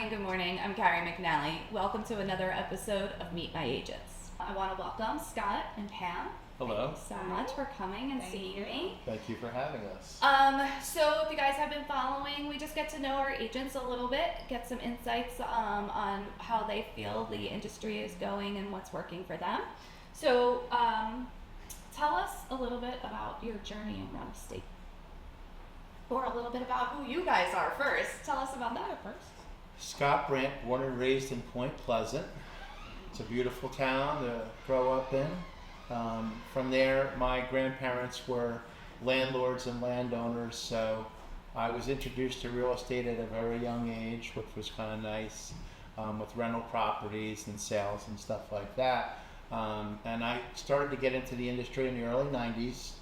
and good morning. I'm Carrie McNally. Welcome to another episode of Meet My Agents. I want to welcome Scott and Pam. Hello. Thank you so much for coming and seeing me. Thank you for having us. So if you guys have been following, we just get to know our agents a little bit, get some insights on how they feel the industry is going and what's working for them. So tell us a little bit about your journey in real estate. Or a little bit about who you guys are first. Tell us about that first. Scott Brandt, born and raised in Point Pleasant. It's a beautiful town to grow up in. From there, my grandparents were landlords and landowners, so I was introduced to real estate at a very young age, which was kind of nice, with rental properties and sales and stuff like that. And I started to get into the industry in the early 90s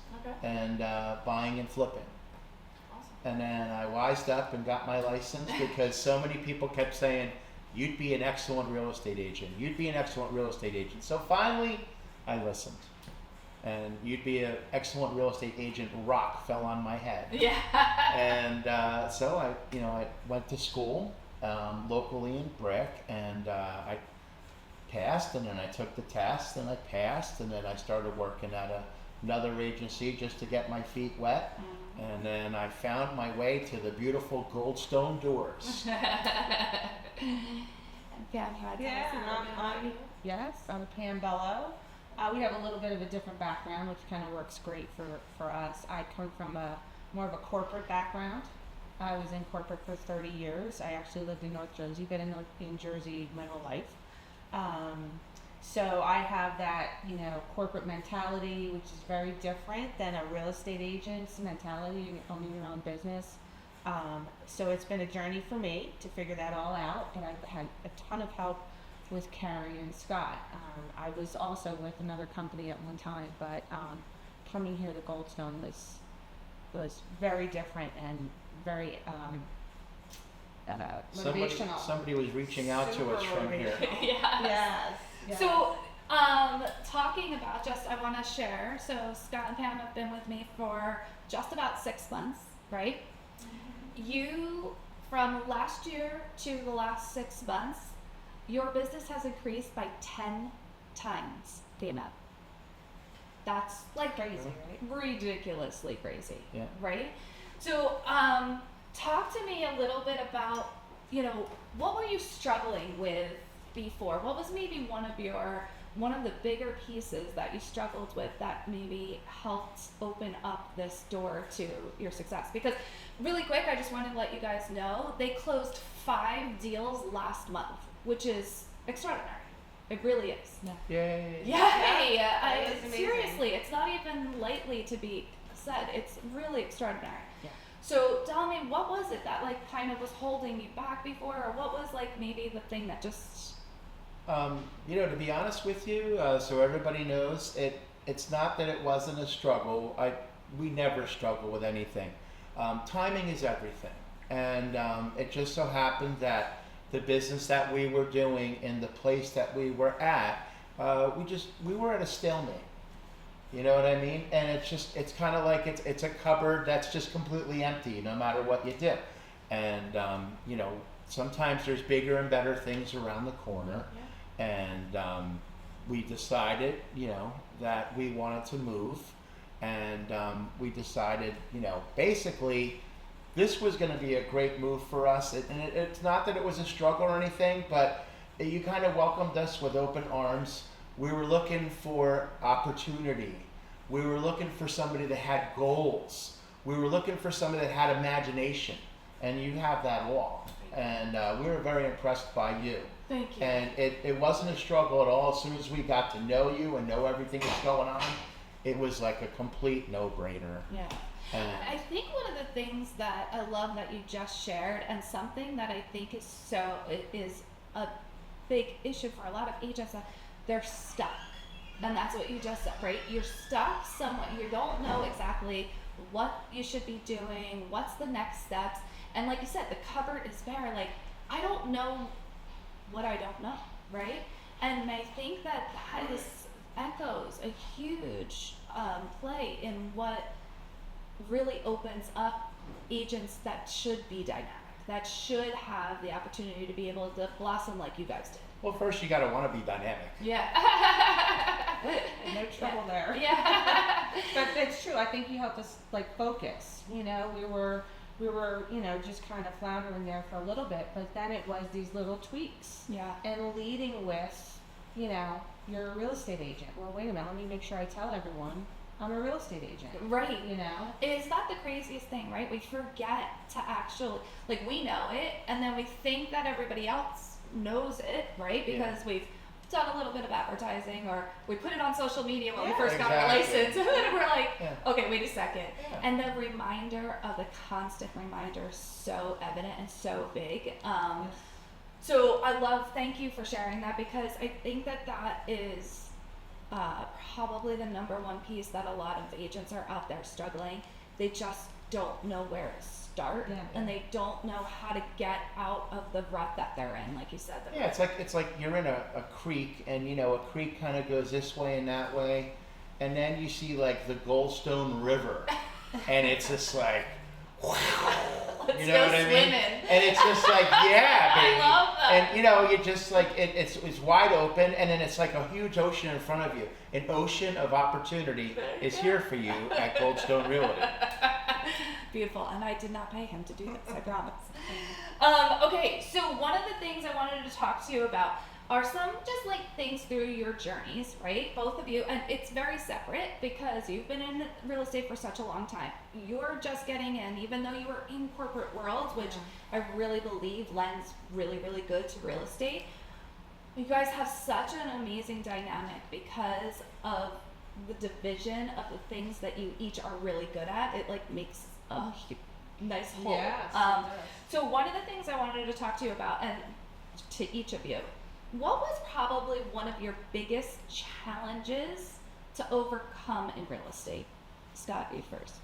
and buying and flipping. And then I wised up and got my license because so many people kept saying, you'd be an excellent real estate agent. You'd be an excellent real estate agent. So finally, I listened. And you'd be an excellent real estate agent rock fell on my head. Yeah. And so I went to school locally in Brick, and I passed, and then I took the test, and I passed, and then I started working at another agency just to get my feet wet. And then I found my way to the beautiful Goldstone doors. I'm Pam Bello. We have a little bit of a different background, which kind of works great for us. I come from more of a corporate background. I was in corporate for 30 years. I actually lived in North Jersey, been in Jersey my whole life. So I have that, corporate mentality, which is very different than a real estate agent's mentality, owning your own business. So it's been a journey for me to figure that all out, and I've had a ton of help with Carrie and Scott. I was also with another company at one time, but coming here to Goldstone was very different and very motivational. Somebody was reaching out to us from here. Yes. Yes. So, talking about I want to share. So, Scott and Pam have been with me for just about 6 months, right? You, from last year to the last 6 months, your business has increased by 10 times the amount. That's like crazy, right? Ridiculously crazy, Yeah. right? So, talk to me a little bit about, what were you struggling with before? What was maybe one of the bigger pieces that you struggled with that maybe helped open up this door to your success? Because really quick, I just wanted to let you guys know they closed 5 deals last month, which is extraordinary. It really is. Yay! Yay! Seriously, it's not even lightly to be said. It's really extraordinary. Yeah. So tell me, what was it that kind of was holding you back before, or what was maybe the thing that just... To be honest with you, so everybody knows, it's not that it wasn't a struggle. We never struggle with anything. Timing is everything. And it just so happened that the business that we were doing in the place that we were at, we were at a stalemate. You know what I mean? And it's kind of like it's a cupboard that's just completely empty no matter what you do. And, sometimes there's bigger and better things around the corner. Yeah. And we decided, that we wanted to move. And we decided, basically this was going to be a great move for us. It's not that it was a struggle or anything, but you kind of welcomed us with open arms. We were looking for opportunity. We were looking for somebody that had goals. We were looking for somebody that had imagination. And you have that all. And we were very impressed by you. Thank you. And it wasn't a struggle at all. As soon as we got to know you and know everything that's going on, it was like a complete no-brainer. Yeah. I think one of the things that I love that you just shared, and something that I think is a big issue for a lot of agents, that they're stuck. And that's what you just said, right? You're stuck somewhere. You don't know exactly what you should be doing, what's the next steps. And like you said, the cupboard is bare. I don't know what I don't know, right? And I think that echoes a huge play in what really opens up agents that should be dynamic. that should have the opportunity to be able to blossom like you guys did? Well, first you got to want to be dynamic. Yeah. No trouble there. Yeah. But that's true. I think you helped us like focus. You know, we were just kind of floundering there for a little bit, but then it was these little tweaks Yeah. and leading with, you're a real estate agent. Well, wait a minute. Let me make sure I tell everyone I'm a real estate agent. Right. Is that the craziest thing, right? We forget to actually, like, we know it, and then we think that everybody else knows it, right? Because we've done a little bit of advertising, or we put it on social media when we first got our license, and then we're like, okay, wait a second. Yeah. And the reminder of the constant reminder is so evident and so big. So thank you for sharing that, because I think that is probably the number one piece that a lot of agents are out there struggling. They just don't know where to start, and they don't know how to get out of the rut that they're in, like you said. It's like you're in a creek, and a creek kind of goes this way and that way, and then you see like the Goldstone River, and it's just like, wow. Let's know go what I mean? swimming. And it's just like, yeah, baby. I love that. And you just like it's wide open, and then it's like a huge ocean in front of you. An ocean of opportunity is here for you at Goldstone Realty. Beautiful, and I did not pay him to do this, I promise. Okay, so one of the things I wanted to talk to you about are some just like things through your journeys, right? Both of you, and it's very separate because you've been in real estate for such a long time. You're just getting in, even though you were in corporate world, which I really believe lends really, really good to real estate. You guys have such an amazing dynamic because of the division of the things that you each are really good at. It like makes a nice whole. Yes, so one of the things I wanted to talk to you about, and to each of you, what was probably one of your biggest challenges to overcome in real estate? Scott, you first.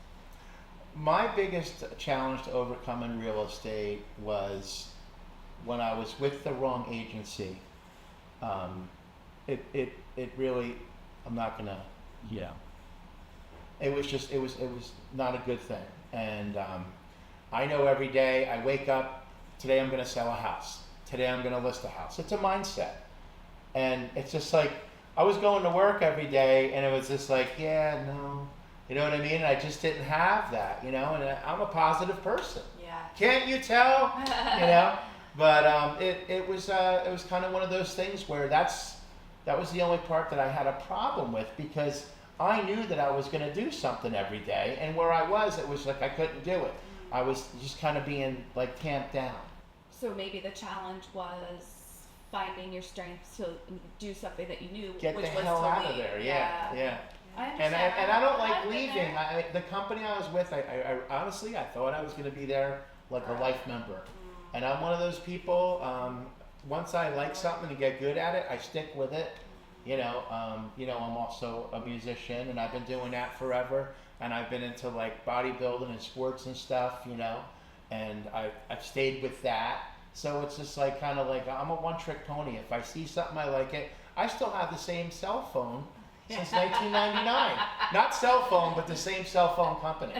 My biggest challenge to overcome in real estate was when I was with the wrong agency. It really, I'm not gonna, it was not a good thing. And I know every day I wake up, today I'm gonna sell a house. Today I'm gonna list a house. It's a mindset. And it's just like, I was going to work every day, and it was just like, no. You know what I mean? And I just didn't have that, and I'm a positive person. Yeah. Can't you tell? But it was kind of one of those things where that was the only part that I had a problem with, because I knew that I was going to do something every day, and where I was, it was like I couldn't do it. I was just kind of being like tamped down. So maybe the challenge was finding your strength to do something that you knew, Get which the was hell to out leave. of there. Yeah. I understand. And I don't like I've been leaving. there. The company I was with, I honestly, I thought I was going to be there like a life member. And I'm one of those people, once I like something and get good at it, I stick with it. I'm also a musician, and I've been doing that forever. And I've been into like bodybuilding and sports and stuff, and I've stayed with that. So it's just like kind of like I'm a one-trick pony. If I see something I like it, I still have the same cell phone since 1999. Not cell phone, but the same cell phone company.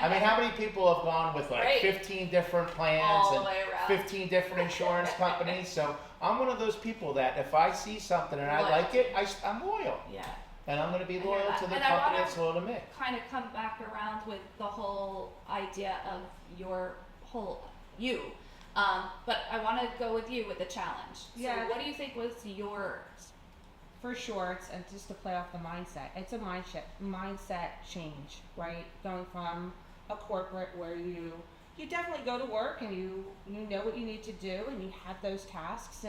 I mean, how many people have gone with like 15 different plans all and the way around. 15 different insurance companies? So I'm one of those people that if I see something and I like it, I'm loyal. Yeah. And I'm going to be I hear loyal that. to the And I company wanna that's loyal to me. Kind of come back around with the whole idea of your whole you. But I want to go with you with the challenge. So what do you think was yours? For sure, and just to play off the mindset, it's a mindset change, right? Going from a corporate where you definitely go to work and you know what you need to do and you have those tasks,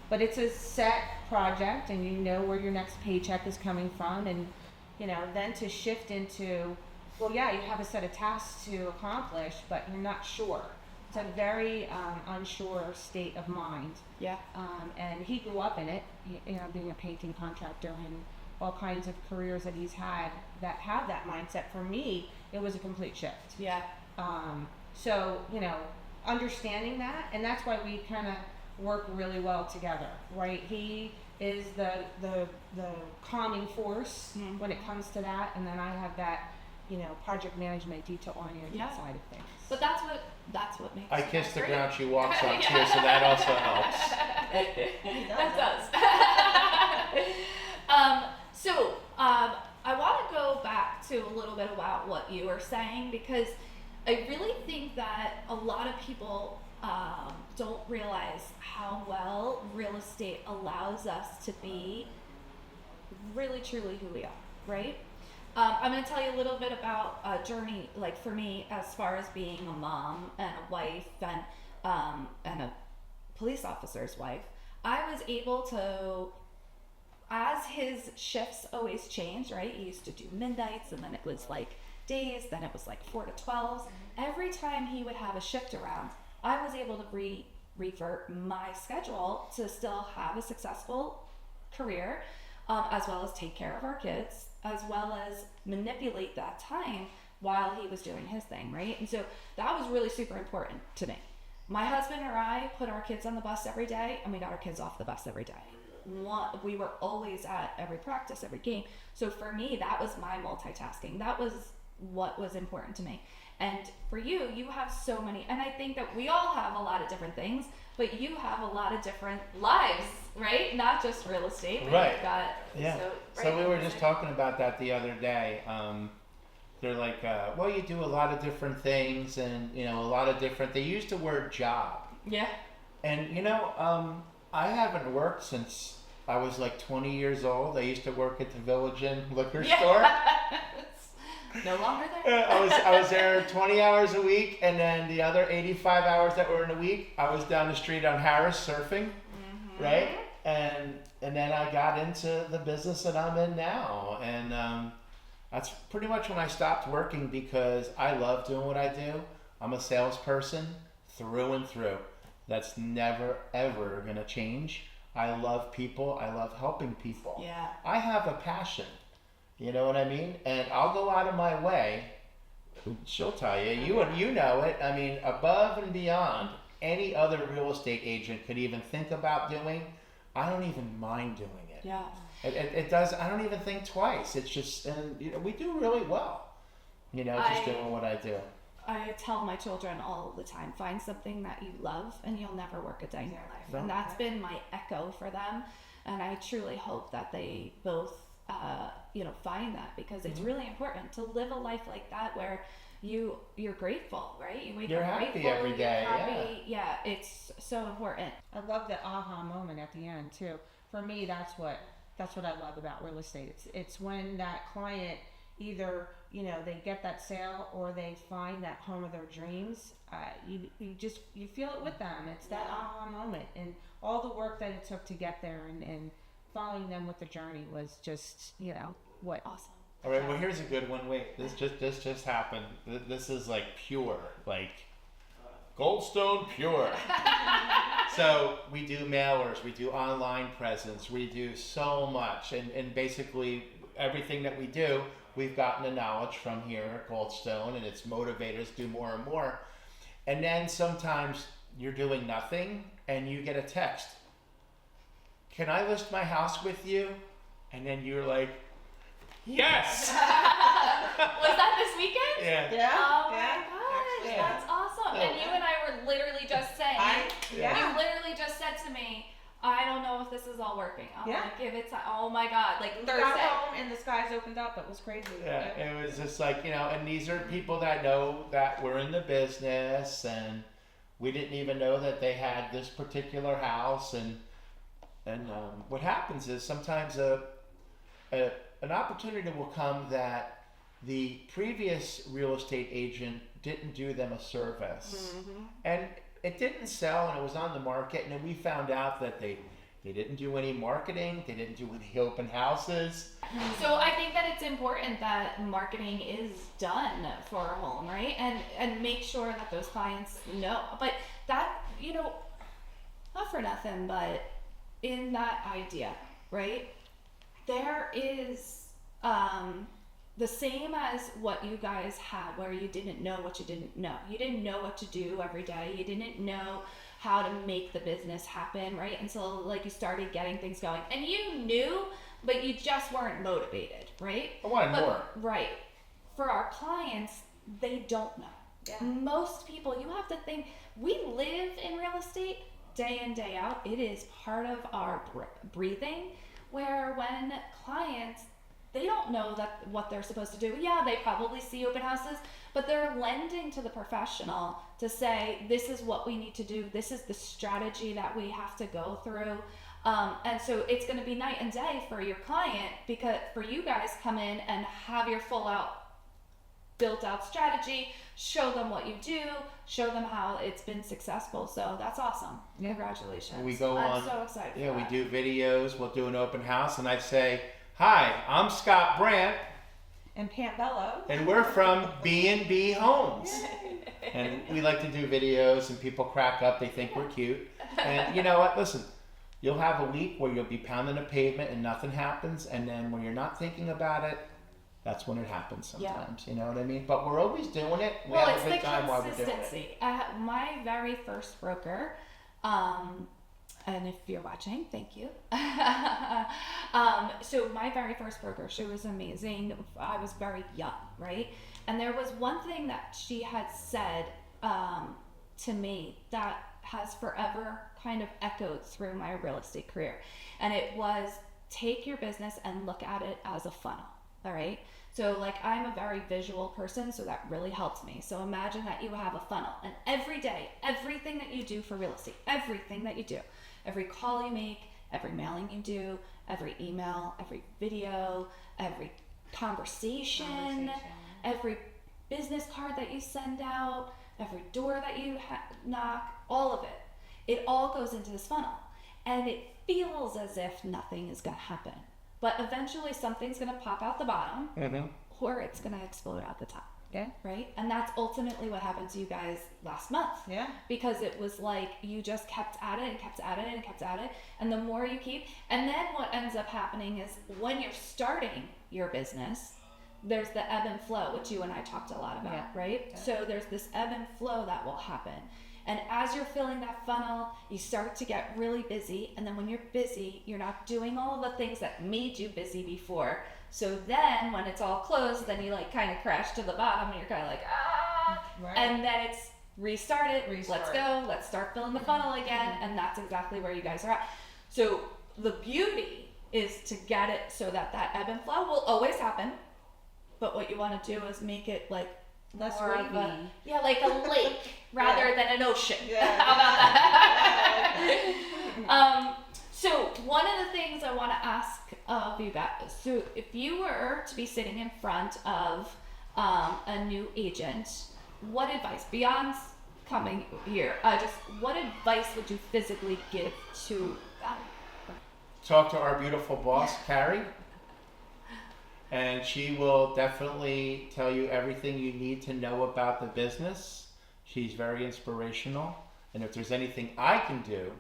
but it's a set project and you know where your next paycheck is coming from, and then to shift into, you have a set of tasks to accomplish, but you're not sure. It's a very unsure state of mind. Yeah. And he grew up in it, being a painting contractor and all kinds of careers that he's had that have that mindset. For me, it was a complete shift. Yeah. So, understanding that, and that's why we kind of work really well together, right? He is the calming force when it comes to that, and then I have that project management, detail-oriented Yeah. side of things. But that's what makes I it kiss the great. ground she walks on too, so that also helps. That does. I want to go back to a little bit about what you were saying, because I really think that a lot of people don't realize how well real estate allows us to be really truly who we are, right? I'm going to tell you a little bit about a journey, like for me, as far as being a mom and a wife and a police officer's wife. I was able to, as his shifts always changed, right? He used to do midnights, and then it was like days, then it was like 4 to 12s. Every time he would have a shift around, I was able to revert my schedule to still have a successful career, as well as take care of our kids, as well as manipulate that time while he was doing his thing, right? And so that was really super important to me. My husband or I put our kids on the bus every day, and we got our kids off the bus every day. We were always at every practice, every game. So for me, that was my multitasking. That was what was important to me. And for you, you have so many, and I think that we all have a lot of different things, but you have a lot of different lives, right? Not just real estate. But Right. You've got, Yeah. So So we were just talking about that the other day. They're like, well, you do a lot of different things, and a lot of different. They use the word job, Yeah. and I haven't worked since I was like 20 years old. I used to work at the Village Inn liquor store. No longer there. I was there 20 hours a week, and then the other 85 hours that were in a week, I was down the street on Harris surfing, right? And then I got into the business that I'm in now, and that's pretty much when I stopped working, because I love doing what I do. I'm a salesperson through and through. That's never ever gonna change. I love people. I love helping people. Yeah. I have a passion. You know what I mean? And I'll go out of my way. She'll tell you. You know it. I mean, above and beyond any other real estate agent could even think about doing. I don't even mind doing it. Yeah. It does. I don't even think twice. It's just, and we do really well. Just doing what I do. I tell my children all the time, find something that you love and you'll never work a day in your life. No. And that's been my echo for them. And I truly hope that they both, find that, because it's really important to live a life like that where you're grateful, right? You wake You're up happy grateful, every you're day, happy. Yeah, it's so important. I love the aha moment at the end too. For me, that's what I love about real estate. It's when that client either they get that sale or they find that home of their dreams. You feel it with them. It's that aha moment, and all the work that it took to get there, and following them with the journey was just what Awesome. All right. Well, here's a good one. Wait, this just happened. This is like pure, like Goldstone pure. So we do mailers, we do online presence, we do so much, and basically everything that we do, we've gotten the knowledge from here at Goldstone, and it's motivated us to do more and more. And then sometimes you're doing nothing, and you get a text. Can I list my house with you? And then you're like, yes. Was that this weekend? Yeah. Oh my gosh, Yeah. that's awesome. So- And you and I were literally just saying, you literally just said to me, I don't know if this is all working. I'm like, give it time. Oh my God, like we Thursday. got home and the skies opened up. It was crazy. Yeah, it was just like, and these are people that know that we're in the business, and we didn't even know that they had this particular house. And what happens is sometimes an opportunity will come that the previous real estate agent didn't do them a service. And it didn't sell, and it was on the market, and then we found out that they didn't do any marketing, they didn't do any open houses. So I think that it's important that marketing is done for a home, right? And make sure that those clients know. But that, not for nothing, but in that idea, right? There is the same as what you guys had, where you didn't know what you didn't know. You didn't know what to do every day. You didn't know how to make the business happen, right? Until you started getting things going. And you knew, but you just weren't motivated, right? I wanted more. Right. for our clients, they don't know. Yeah. Most people, you have to think, we live in real estate day in, day out. It is part of our breathing, where when clients, they don't know that what they're supposed to do. Yeah, they probably see open houses, but they're lending to the professional to say, this is what we need to do. This is the strategy that we have to go through. And so it's going to be night and day for your client, because for you guys come in and have your full out, built out strategy, show them what you do, show them how it's been successful. So that's awesome. Yeah. Congratulations. We go I'm on. so excited. Yeah, for we that. do videos. We'll do an open house, and I'd say, "Hi, I'm Scott Brandt, And Pam Bello. and we're from B&B Homes." And we like to do videos, and people crack up. They think we're cute. And you know what? Listen, you'll have a week where you'll be pounding the pavement and nothing happens, and then when you're not thinking about it, that's when it happens sometimes. You know what I mean? But we're always doing it. We Well, have it's a the good time while we're doing it. consistency. My very first broker, and if you're watching, thank you. So my very first broker, she was amazing. I was very young, right? And there was one thing that she had said to me that has forever kind of echoed through my real estate career. And it was, take your business and look at it as a funnel, all right? So like, I'm a very visual person, so that really helps me. So imagine that you have a funnel, and every day, everything that you do for real estate, everything that you do, every call you make, every mailing you do, every email, every video, every conversation, every business card that you send out, every door that you knock, all of it all goes into this funnel. And it feels as if nothing is going to happen. But eventually something's going to pop out the bottom, or it's going to explode out the top. Yeah. Right? And that's ultimately what happened to you guys last month. Yeah. Because it was like you just kept at it and kept at it and kept at it. And the more you keep, and then what ends up happening is when you're starting your business, there's the ebb and flow, which you and I talked a lot about, right? Yeah. So there's this ebb and flow that will happen. And as you're filling that funnel, you start to get really busy. And then when you're busy, you're not doing all of the things that made you busy before. So then when it's all closed, then you like kind of crash to the bottom and you're kind of like, Right. and then it's restart it. Restart. Let's go. Let's start filling the funnel again. And that's exactly where you guys are at. So the beauty is to get it so that that ebb and flow will always happen. But what you want to do is make it like Less more of wavy. like a lake rather than an ocean. Yeah. How about that? So one of the things I want to ask of you guys, so if you were to be sitting in front of a new agent, what advice, beyond coming here, just what advice would you physically give to them? Talk to our beautiful boss, Carrie, and she will definitely tell you everything you need to know about the business. She's very inspirational, and if there's anything I can do,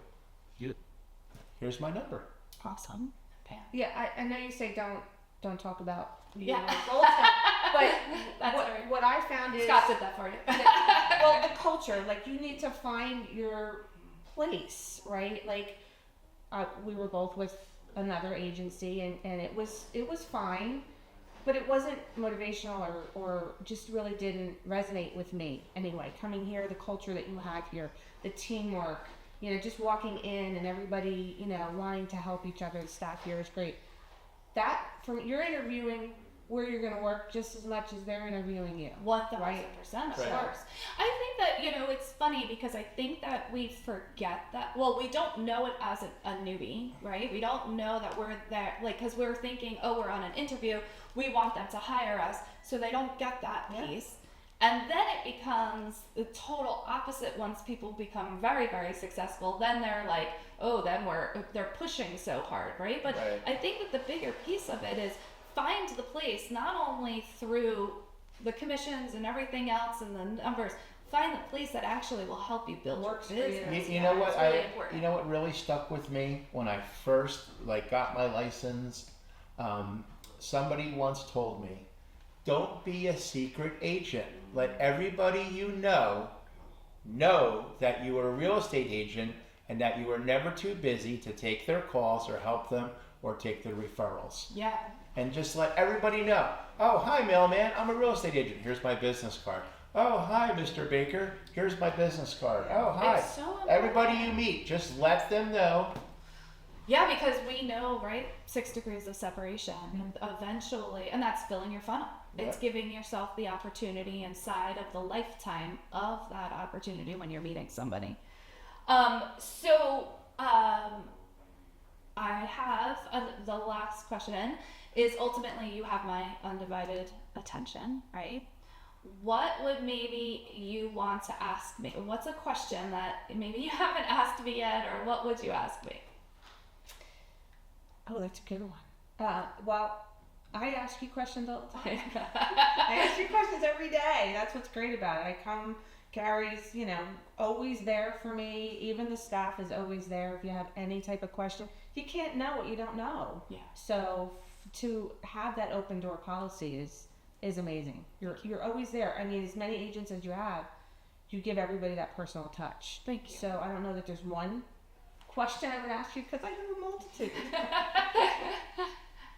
here's my number. Awesome. Pam. Yeah, I know you say don't talk about Yeah. Goldstone, but That's all right. what I found is Scott did that for you. well, the culture, like you need to find your place, right? Like we were both with another agency and it was fine, but it wasn't motivational or just really didn't resonate with me anyway. Coming here, the culture that you have here, the teamwork, you know, just walking in and everybody, you know, wanting to help each other, the staff here is great. That, you're interviewing where you're going to work just as much as they're interviewing you. 1,000%, of Right. course. I think that, you know, it's funny because I think that we forget that, well, we don't know it as a newbie, right? We don't know that we're there, like, because we're thinking, oh, we're on an interview, we want them to hire us, so they don't get that piece. And then it becomes the total opposite once people become very, very successful. Then they're like, oh, then they're pushing so hard, right? But Right. I think that the bigger piece of it is find the place, not only through the commissions and everything else and the numbers, find the place that actually will help you build Works for your you. business. You know what It's really important. you know what really stuck with me when I first got my license? Somebody once told me, don't be a secret agent. Let everybody you know that you are a real estate agent and that you are never too busy to take their calls or help them or take their referrals. Yeah. And just let everybody know. Oh, hi, mailman. I'm a real estate agent. Here's my business card. Oh, hi, Mr. Baker. Here's my business card. Oh, hi. It's so important. Everybody you meet, just let them know. Yeah, because we know, right? 6 degrees of separation. And eventually, and that's filling your funnel. It's Yep. giving yourself the opportunity inside of the lifetime of that opportunity when you're meeting somebody. I have the last question is ultimately you have my undivided attention, right? What would maybe you want to ask me? What's a question that maybe you haven't asked me yet, or what would you ask me? Oh, that's a good one. Well, I ask you questions all the time. I ask you questions every day. That's what's great about it. Gary's, always there for me. Even the staff is always there if you have any type of question. You can't know what you don't know. Yeah. So to have that open door policy is amazing. You're always there. I mean, as many agents as you have, you give everybody that personal touch. Thank you. So I don't know that there's one question I would ask you because I have a multitude.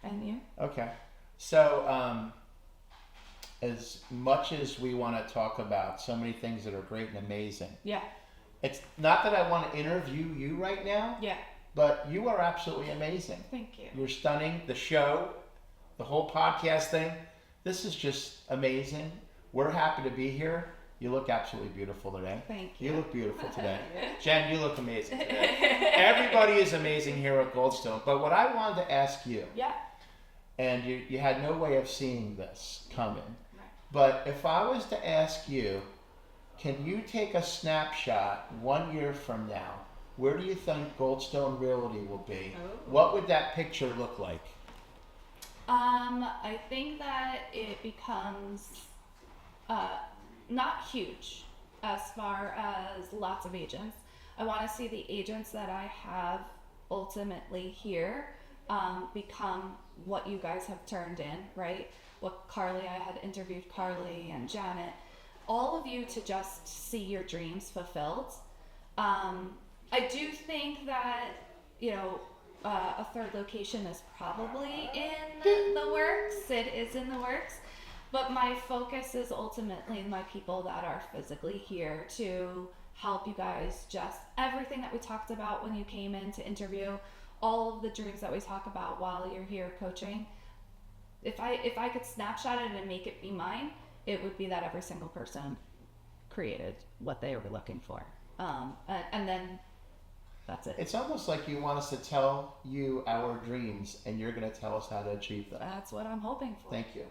And you? Okay. So, as much as we want to talk about so many things that are great and amazing, Yeah. it's not that I want to interview you right now, Yeah. but you are absolutely amazing. Thank you. You're stunning. The show, the whole podcast thing, this is just amazing. We're happy to be here. You look absolutely beautiful today. Thank You you. look beautiful today. Jen, you look amazing today. Everybody is amazing here at Goldstone. But what I wanted to ask you, Yeah. and you had no way of seeing this coming, Right. but if I was to ask you, can you take a snapshot 1 year from now? Where do you think Goldstone Realty will be? Oh. What would that picture look like? I think that it becomes not huge as far as lots of agents. I want to see the agents that I have ultimately here become what you guys have turned in, right? What I had interviewed Carly and Janet, all of you to just see your dreams fulfilled. I do think that, a third location is probably in the works. It is in the works. But my focus is ultimately my people that are physically here to help you guys just everything that we talked about when you came in to interview, all of the dreams that we talk about while you're here coaching. If I could snapshot it and make it be mine, it would be that every single person created what they were looking for. And then that's it. It's almost like you want us to tell you our dreams and you're going to tell us how to achieve them. That's what I'm hoping for. Thank you.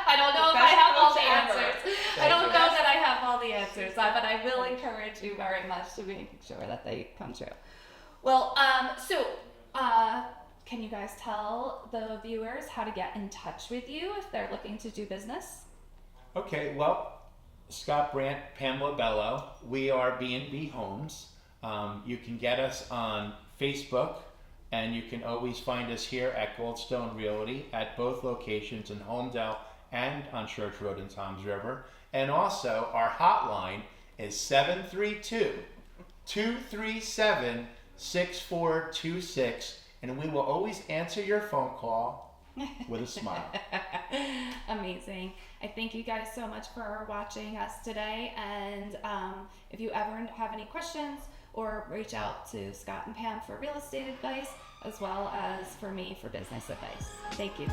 I don't know if I Best have all the coach ever. answers. I Thank don't you. know that I have all the answers, but I will encourage you very much to make sure that they come true. Well, can you guys tell the viewers how to get in touch with you if they're looking to do business? Okay, well, Scott Brandt, Pamela Bello, we are B&B Homes. You can get us on Facebook, and you can always find us here at Goldstone Realty at both locations in Homedale and on Church Road in Toms River. And also, our hotline is 732-237-6426, and we will always answer your phone call with a smile. Amazing. I thank you guys so much for watching us today. And if you ever have any questions, or reach out to Scott and Pam for real estate advice, as well as for me for business advice. Thank you.